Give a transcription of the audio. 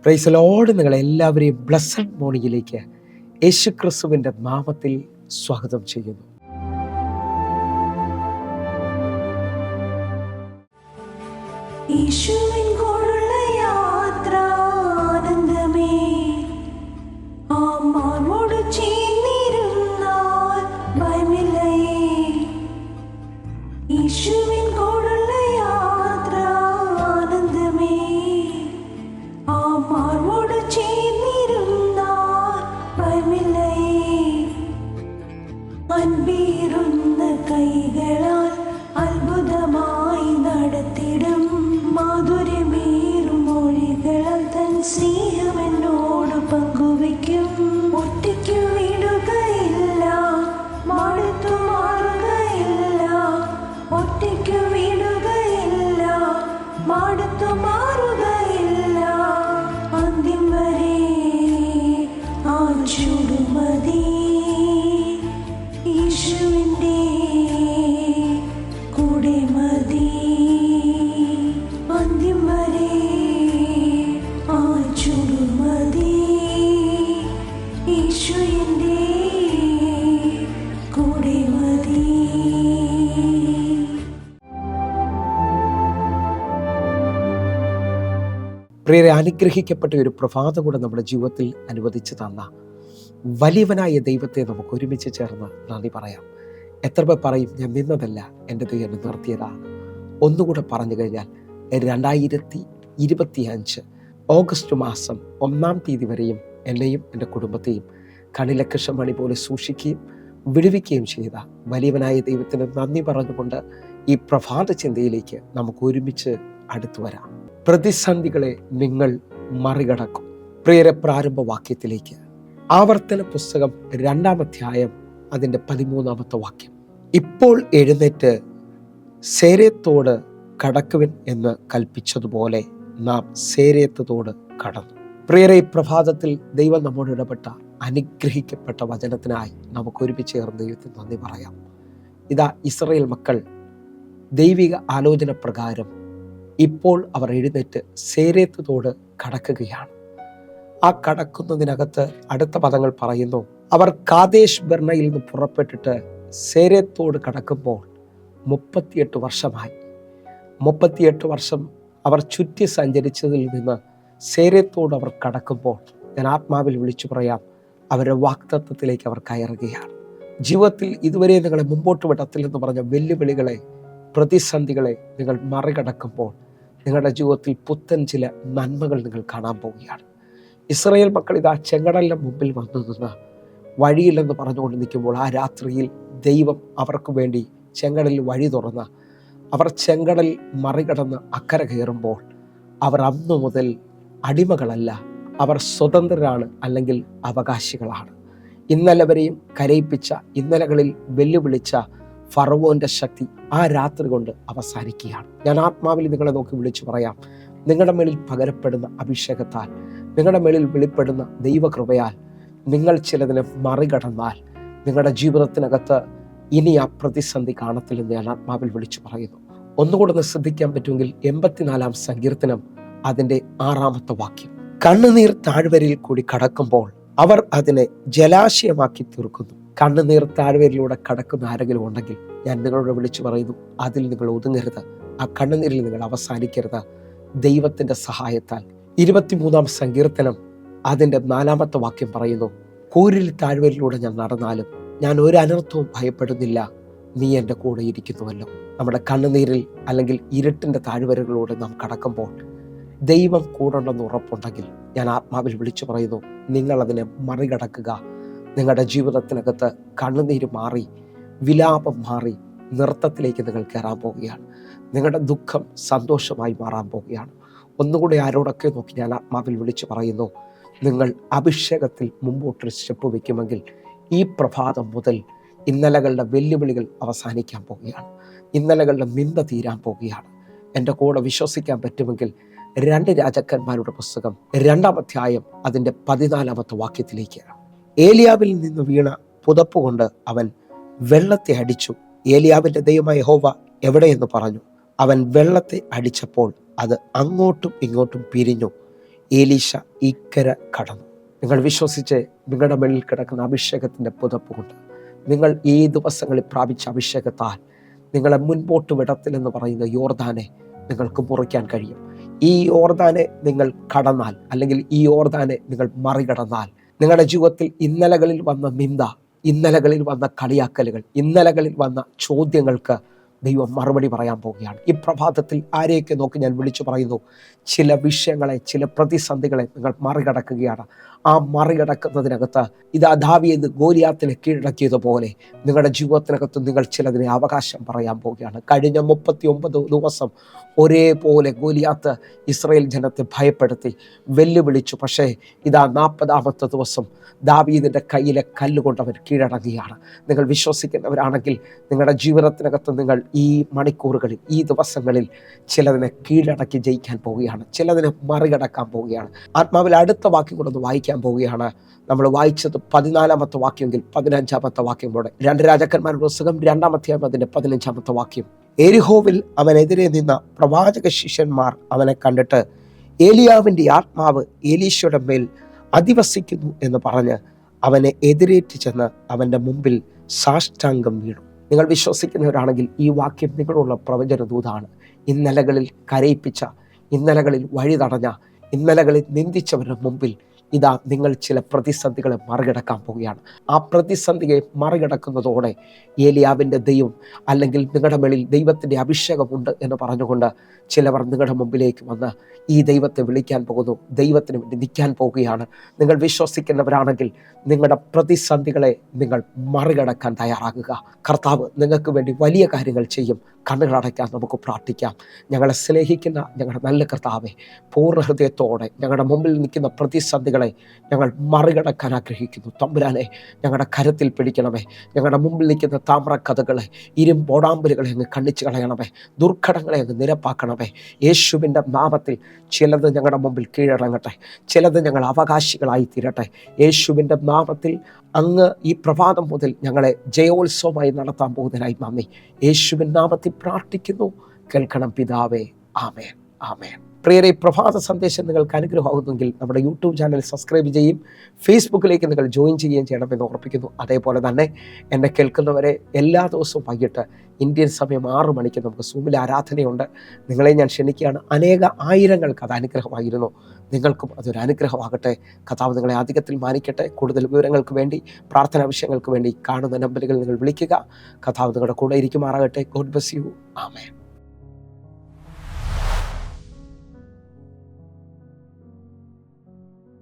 Price lord. നിങ്ങളെല്ലാവരെയും blessed മോർണിംഗിലേക്ക് യേശു ക്രിസ്തുവിൻ്റെ നാമത്തിൽ സ്വാഗതം ചെയ്യുന്നു. അൻപീറുന്ന കൈകളാൽ അത്ഭുതമായി നടത്തിടും മാധുര്യമേറും മൊഴികളാൽ തൻ സ്നേഹം എന്നോട് പങ്കുവയ്ക്കും. ഒറ്റയ്ക്കു വിടുകയില്ല, മടുത്തു മാറുകയില്ല. ഒറ്റയ്ക്കു വിടുകയില്ല, മടുത്തു മാറുകയില്ല. അന്ത്യം വരെ ആ ചുടുമതി യേശുവിൻ്റെ കൂടെ മതി. അന്ത്യം വരെ ആ ചുടുമതി യേശുവിൻ്റെ കൂടെ മതി. പ്രിയരെ, അനുഗ്രഹിക്കപ്പെട്ട ഒരു പ്രഭാതം കൂടെ നമ്മുടെ ജീവിതത്തിൽ അനുവദിച്ചു തന്ന വലിയവനായ ദൈവത്തെ നമുക്ക് ഒരുമിച്ച് ചേർന്ന് നന്ദി പറയാം. എത്ര പേർ പറയും, ഞാൻ നിന്നതല്ല, എൻ്റെ ദൈവം എന്നെ നിർത്തിയതാണ്. ഒന്നുകൂടെ പറഞ്ഞു കഴിഞ്ഞാൽ 2025 ഓഗസ്റ്റ് മാസം 1-ാം തീയതി വരെയും എന്നെയും എൻ്റെ കുടുംബത്തെയും കണിലക്കഷമണി പോലെ സൂക്ഷിക്കുകയും വിടുവിക്കുകയും ചെയ്ത വലിയവനായ ദൈവത്തിന് നന്ദി പറഞ്ഞുകൊണ്ട് ഈ പ്രഭാത ചിന്തയിലേക്ക് നമുക്ക് ഒരുമിച്ച് അടുത്തു വരാം. പ്രതിസന്ധികളെ നിങ്ങൾ മറികടക്കും. പ്രിയരെ, പ്രാരംഭ വാക്യത്തിലേക്ക്. ആവർത്തന പുസ്തകം 2-ാം അധ്യായം അതിൻ്റെ 13-ാമത്തെ വാക്യം. ഇപ്പോൾ എഴുന്നേറ്റ് സേരേത്തോട് കടക്കുവിൻ എന്ന് കൽപ്പിച്ചതുപോലെ നാം സേരേത്തോട് കടന്നു. പ്രിയരെ, ഈ പ്രഭാതത്തിൽ ദൈവം നമ്മോട് ഇടപെട്ട അനുഗ്രഹിക്കപ്പെട്ട വചനത്തിനായി നമുക്ക് ഒരുമിച്ച് ചേർന്ന് ദൈവത്തിന് നന്ദി പറയാം. ഇതാ, ഇസ്രായേൽ മക്കൾ ദൈവിക ആലോചന പ്രകാരം ഇപ്പോൾ അവർ എഴുന്നേറ്റ് സേരേത്തോട് കടക്കുകയാണ്. ആ കടക്കുന്നതിനകത്ത് അടുത്ത പദങ്ങൾ പറയുന്നു. അവർ കാദേശ് ബർണയിൽ നിന്ന് പുറപ്പെട്ടിട്ട് സേരേത്തോട് കടക്കുമ്പോൾ 38 വർഷമായി. 38 വർഷം അവർ ചുറ്റി സഞ്ചരിച്ചതിൽ നിന്ന് സേരേത്തോട് അവർ കടക്കുമ്പോൾ ഞാൻ ആത്മാവിൽ വിളിച്ചു പറയാം, അവരുടെ വാഗ്ദത്തത്തിലേക്ക് അവർ കയറുകയാണ്. ജീവിതത്തിൽ ഇതുവരെ നിങ്ങളെ മുമ്പോട്ട് വിടത്തില്ലെന്ന് പറഞ്ഞ വെല്ലുവിളികളെ, പ്രതിസന്ധികളെ നിങ്ങൾ മറികടക്കുമ്പോൾ നിങ്ങളുടെ ജീവിതത്തിൽ പുത്തൻ ചില നന്മകൾ നിങ്ങൾ കാണാൻ പോവുകയാണ്. ഇസ്രായേൽ മക്കൾ ഇതാ ചെങ്കടലിൻ്റെ മുമ്പിൽ വന്നു നിന്ന് വഴിയില്ലെന്ന് പറഞ്ഞുകൊണ്ട് നിൽക്കുമ്പോൾ ആ രാത്രിയിൽ ദൈവം അവർക്ക് വേണ്ടി ചെങ്കടലിൽ വഴി തുറന്ന് അവർ ചെങ്കടൽ മറികടന്ന് അക്കരെ കയറുമ്പോൾ അവർ അന്നു മുതൽ അടിമകളല്ല, അവർ സ്വതന്ത്രരാണ്, അല്ലെങ്കിൽ അവകാശികളാണ്. ഇന്നലെ വരെയും കരയിപ്പിച്ച, ഇന്നലകളിൽ വെല്ലുവിളിച്ച ഫറവോന്റെ ശക്തി ആ രാത്രി കൊണ്ട് അവസാനിക്കുകയാണ്. ഞാൻ ആത്മാവിൽ നിങ്ങളെ നോക്കി വിളിച്ചു പറയാം, നിങ്ങളുടെ മേലിൽ പകരപ്പെടുന്ന അഭിഷേകത്താൽ, നിങ്ങളുടെ മേലിൽ വെളിപ്പെടുന്ന ദൈവകൃപയാൽ നിങ്ങൾ ചിലതിനെ മറികടന്നാൽ നിങ്ങളുടെ ജീവിതത്തിനകത്ത് ഇനി ആ പ്രതിസന്ധി കാണത്തില്ലെന്ന് ഞാൻ ആത്മാവിൽ വിളിച്ചു പറയുന്നു. ഒന്നുകൂടെ ഒന്ന് ശ്രദ്ധിക്കാൻ പറ്റുമെങ്കിൽ 84-ാം സങ്കീർത്തനം അതിൻ്റെ 6-ാമത്തെ വാക്യം. കണ്ണുനീർ താഴ്വരയിൽ കൂടി കടക്കുമ്പോൾ അവർ അതിനെ ജലാശയമാക്കി തീർക്കുന്നു. കണ്ണുനീർ താഴ്വരയിലൂടെ കടക്കുന്ന ആരെങ്കിലും ഉണ്ടെങ്കിൽ ഞാൻ നിങ്ങളോട് വിളിച്ചു പറയുന്നു, അതിൽ നിങ്ങൾ ഒതുങ്ങരുത്, ആ കണ്ണുനീരിൽ നിങ്ങൾ അവസാനിക്കരുത്. ദൈവത്തിൻ്റെ സഹായത്താൽ 23-ാം സങ്കീർത്തനം അതിൻ്റെ 4-ാമത്തെ വാക്യം പറയുന്നു, കൂരിൽ താഴ്വരയിലൂടെ ഞാൻ നടന്നാലും ഞാൻ ഒരു അനർത്ഥവും ഭയപ്പെടുന്നില്ല, നീ എൻ്റെ കൂടെ ഇരിക്കുന്നുവല്ലോ. നമ്മുടെ കണ്ണുനീരിൽ അല്ലെങ്കിൽ ഇരുട്ടിൻ്റെ താഴ്വരകളിലൂടെ നാം കടക്കുമ്പോൾ ദൈവം കൂടെയുണ്ടെന്ന് ഉറപ്പുണ്ടെങ്കിൽ ഞാൻ ആത്മാവിൽ വിളിച്ചു പറയുന്നു, നിങ്ങളതിനെ മറികടക്കുക. നിങ്ങളുടെ ജീവിതത്തിനകത്ത് കണ്ണുനീര് മാറി, വിലാപം മാറി, നൃത്തത്തിലേക്ക് നിങ്ങൾ കയറാൻ പോവുകയാണ്. നിങ്ങളുടെ ദുഃഖം സന്തോഷമായി മാറാൻ പോവുകയാണ്. ഒന്നുകൂടി ആരോടൊക്കെ നോക്കി ഞാൻ ആത്മാവിൽ വിളിച്ചു പറയുന്നു, നിങ്ങൾ അഭിഷേകത്തിൽ മുമ്പോട്ടൊരു സ്റ്റെപ്പ് വയ്ക്കുമെങ്കിൽ ഈ പ്രഭാതം മുതൽ ഇന്നലകളുടെ വെല്ലുവിളികൾ അവസാനിക്കാൻ പോവുകയാണ്. ഇന്നലകളുടെ നിന്ദ തീരാൻ പോവുകയാണ്. എൻ്റെ കൂടെ വിശ്വസിക്കാൻ പറ്റുമെങ്കിൽ 2 രാജാക്കന്മാരുടെ പുസ്തകം 2-ാം അധ്യായം അതിൻ്റെ 14-ാമത്തെ വാക്യത്തിലേക്ക്. ഏലിയാവിൽ നിന്ന് വീണ പുതപ്പ് കൊണ്ട് അവൻ വെള്ളത്തെ അടിച്ചു. ഏലിയാവിൻ്റെ ദൈവമായ യഹോവ എവിടെയെന്ന് പറഞ്ഞു. അവൻ വെള്ളത്തെ അടിച്ചപ്പോൾ അത് അങ്ങോട്ടും ഇങ്ങോട്ടും പിരിഞ്ഞു. ഏലീശ ഇക്കര കടന്നു. നിങ്ങൾ വിശ്വസിച്ച് നിങ്ങളുടെ മേളിൽ കിടക്കുന്ന അഭിഷേകത്തിൻ്റെ പുതപ്പ് കൊണ്ട് നിങ്ങൾ ഈ ദിവസങ്ങളിൽ പ്രാപിച്ച അഭിഷേകത്താൽ നിങ്ങളെ മുൻപോട്ട് വിടത്തില്ലെന്ന് പറയുന്ന യോർദാനെ നിങ്ങൾക്ക് മുറിക്കാൻ കഴിയും. ഈ യോർദാനെ നിങ്ങൾ കടന്നാൽ, അല്ലെങ്കിൽ ഈ യോർദാനെ നിങ്ങൾ മറികടന്നാൽ, നിങ്ങളുടെ ജീവിതത്തിൽ ഇന്നലകളിൽ വന്ന നിന്ദ, ഇന്നലകളിൽ വന്ന കളിയാക്കലുകൾ, ഇന്നലകളിൽ വന്ന ചോദ്യങ്ങൾക്ക് ദൈവം മറുപടി പറയാൻ പോവുകയാണ്. ഈ പ്രഭാതത്തിൽ ആരെയൊക്കെ നോക്കി ഞാൻ വിളിച്ചു പറയുന്നു, ചില വിഷയങ്ങളെ, ചില പ്രതിസന്ധികളെ നിങ്ങൾ മറികടക്കുകയാണ്. ആ മറികടക്കുന്നതിനകത്ത് ഇതാ ദാവീദ് ഗോലിയാത്തിനെ കീഴടക്കിയതുപോലെ നിങ്ങളുടെ ജീവിതത്തിനകത്ത് നിങ്ങൾ ചിലതിനെ അവകാശം പറയാൻ പോവുകയാണ്. കഴിഞ്ഞ 39 ദിവസം ഒരേപോലെ ഗോലിയാത്ത് ഇസ്രായേൽ ജനത്തെ ഭയപ്പെടുത്തി വെല്ലുവിളിച്ചു. പക്ഷേ ഇതാ 40ാമത്തെ ദിവസം ദാവീദിൻ്റെ കയ്യിലെ കല്ലുകൊണ്ട് അവൻ കീഴടങ്ങുകയാണ്. നിങ്ങൾ വിശ്വസിക്കുന്നവരാണെങ്കിൽ നിങ്ങളുടെ ജീവിതത്തിനകത്ത് നിങ്ങൾ ഈ മണിക്കൂറുകളിൽ, ഈ ദിവസങ്ങളിൽ ചിലതിനെ കീഴടക്കി ജയിക്കാൻ പോവുകയാണ്, ചിലതിനെ മറികടക്കാൻ പോവുകയാണ്. ആത്മാവിൽ അടുത്ത വാക്യം കൂടെ ഒന്ന് വായിക്കാൻ പോവുകയാണ്. നമ്മൾ വായിച്ചത് 14ാമത്തെ വാക്യമെങ്കിൽ 15ാമത്തെ വാക്യം കൂടെ. 2 രാജാക്കന്മാരുടെ പുസ്തകം 2-ാം അധ്യായം അതിൻ്റെ 15ാമത്തെ വാക്യം. എരിഹോവിൽ അവനെതിരെ നിന്ന പ്രവാചക ശിഷ്യന്മാർ അവനെ കണ്ടിട്ട് ഏലിയാവിൻ്റെ ആത്മാവ് എലീശയുടെ മേൽ അധിവസിക്കുന്നു എന്ന് പറഞ്ഞ് അവനെ എതിരേറ്റ് ചെന്ന് അവൻ്റെ മുമ്പിൽ സാഷ്ടാംഗം വീണു. നിങ്ങൾ വിശ്വസിക്കുന്നവരാണെങ്കിൽ ഈ വാക്യം നിങ്ങളുള്ള പ്രവചന ദൂതാണ്. ഇന്നലകളിൽ കരയിപ്പിച്ച, ഇന്നലകളിൽ വഴി തടഞ്ഞ, ഇന്നലകളിൽ നിന്ദിച്ചവരുടെ മുമ്പിൽ ഇതാ നിങ്ങൾ ചില പ്രതിസന്ധികളെ മറികടക്കാൻ പോവുകയാണ്. ആ പ്രതിസന്ധിയെ മറികടക്കുന്നതോടെ ഏലിയാവിൻ്റെ ദൈവം, അല്ലെങ്കിൽ നിങ്ങളുടെ മേളിൽ ദൈവത്തിൻ്റെ അഭിഷേകമുണ്ട് എന്ന് പറഞ്ഞുകൊണ്ട് ചിലവർ നിങ്ങളുടെ മുമ്പിലേക്ക് വന്ന് ഈ ദൈവത്തെ വിളിക്കാൻ പോകുന്നു, ദൈവത്തിന് വേണ്ടി നിൽക്കാൻ പോവുകയാണ്. നിങ്ങൾ വിശ്വസിക്കുന്നവരാണെങ്കിൽ നിങ്ങളുടെ പ്രതിസന്ധികളെ നിങ്ങൾ മറികടക്കാൻ തയ്യാറാകുക. കർത്താവ് നിങ്ങൾക്ക് വേണ്ടി വലിയ കാര്യങ്ങൾ ചെയ്യും. കണ്ണുകളടയ്ക്കാൻ നമുക്ക് പ്രാർത്ഥിക്കാം. ഞങ്ങളെ സ്നേഹിക്കുന്ന ഞങ്ങളുടെ നല്ല കർത്താവെ, പൂർണ്ണ ഹൃദയത്തോടെ ഞങ്ങളുടെ മുമ്പിൽ നിൽക്കുന്ന പ്രതിസന്ധികളെ ഞങ്ങൾ മറികടക്കാൻ ആഗ്രഹിക്കുന്നു. തമ്പുരാനെ, ഞങ്ങളുടെ കരത്തിൽ പിടിക്കണമേ. ഞങ്ങളുടെ മുമ്പിൽ നിൽക്കുന്ന താമ്രക്കഥകളെ, ഇരുമ്പോടാമ്പലുകളെ അങ്ങ് കണ്ണിച്ച് കളയണമേ. ദുർഘടങ്ങളെ അങ്ങ് നിരപ്പാക്കണമേ. യേശുവിൻ്റെ നാമത്തിൽ ചിലത് ഞങ്ങളുടെ മുമ്പിൽ കീഴടങ്ങട്ടെ, ചിലത് ഞങ്ങൾ അവകാശികളായി തീരട്ടെ. യേശുവിൻ്റെ നാമത്തിൽ അങ്ങ് ഈ പ്രഭാതം മുതൽ ഞങ്ങളെ ജയോത്സവമായി നടത്താൻ പോകുന്നതിനായി നന്ദി. യേശുവിൻ നാമത്തിൽ പ്രാർത്ഥിക്കുന്നു, കേൾക്കണം പിതാവേ. ആമേൻ, ആമേൻ. പ്രിയരെ, പ്രഭാത സന്ദേശം നിങ്ങൾക്ക് അനുഗ്രഹമാകുന്നെങ്കിൽ നമ്മുടെ യൂട്യൂബ് ചാനൽ സബ്സ്ക്രൈബ് ചെയ്യും, ഫേസ്ബുക്കിലേക്ക് നിങ്ങൾ ജോയിൻ ചെയ്യുകയും ചെയ്യണമെന്ന് ഓർപ്പിക്കുന്നു. അതേപോലെ തന്നെ എന്നെ കേൾക്കുന്നവരെ എല്ലാ ദിവസവും വൈകിട്ട് ഇന്ത്യൻ സമയം 6 മണിക്ക് നമുക്ക് സൂമിൽ ആരാധനയുണ്ട്. നിങ്ങളെ ഞാൻ ക്ഷണിക്കുകയാണ്. ആയിരങ്ങൾക്ക് അത് അനുഗ്രഹമായിരുന്നു. നിങ്ങൾക്കും അതൊരു അനുഗ്രഹമാകട്ടെ. കർത്താവ് നിങ്ങളെ അധികത്തിൽ മാനിക്കട്ടെ. കൂടുതൽ വിവരങ്ങൾക്ക് വേണ്ടി, പ്രാർത്ഥനാ വിഷയങ്ങൾക്ക് വേണ്ടി കാണുന്ന നമ്പറുകൾ നിങ്ങൾ വിളിക്കുക. കർത്താവ് നിങ്ങളുടെ കൂടെ ഇരിക്കുമാറാകട്ടെ. God bless you. ആമേൻ.